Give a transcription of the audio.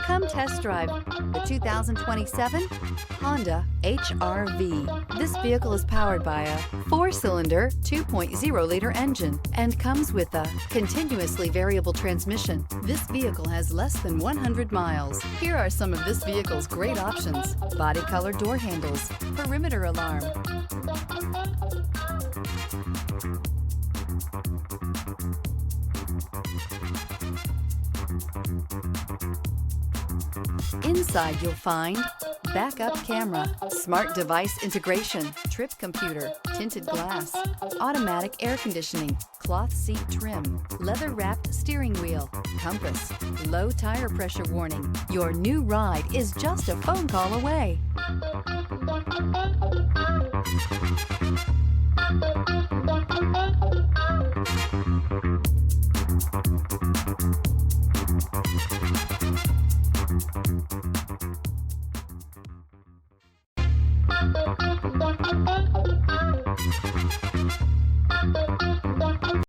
Come test drive the 2027 Honda HR-V. This vehicle is powered by a 4-cylinder, 2.0-liter engine and comes with a continuously variable transmission. This vehicle has less than 100 miles. Here are some of this vehicle's great options: body color door handles, perimeter alarm, inside you'll find backup camera, smart device integration, trip computer, tinted glass, automatic air conditioning, cloth seat trim, leather-wrapped steering wheel, compass, low tire pressure warning. Your new ride is just a phone call away.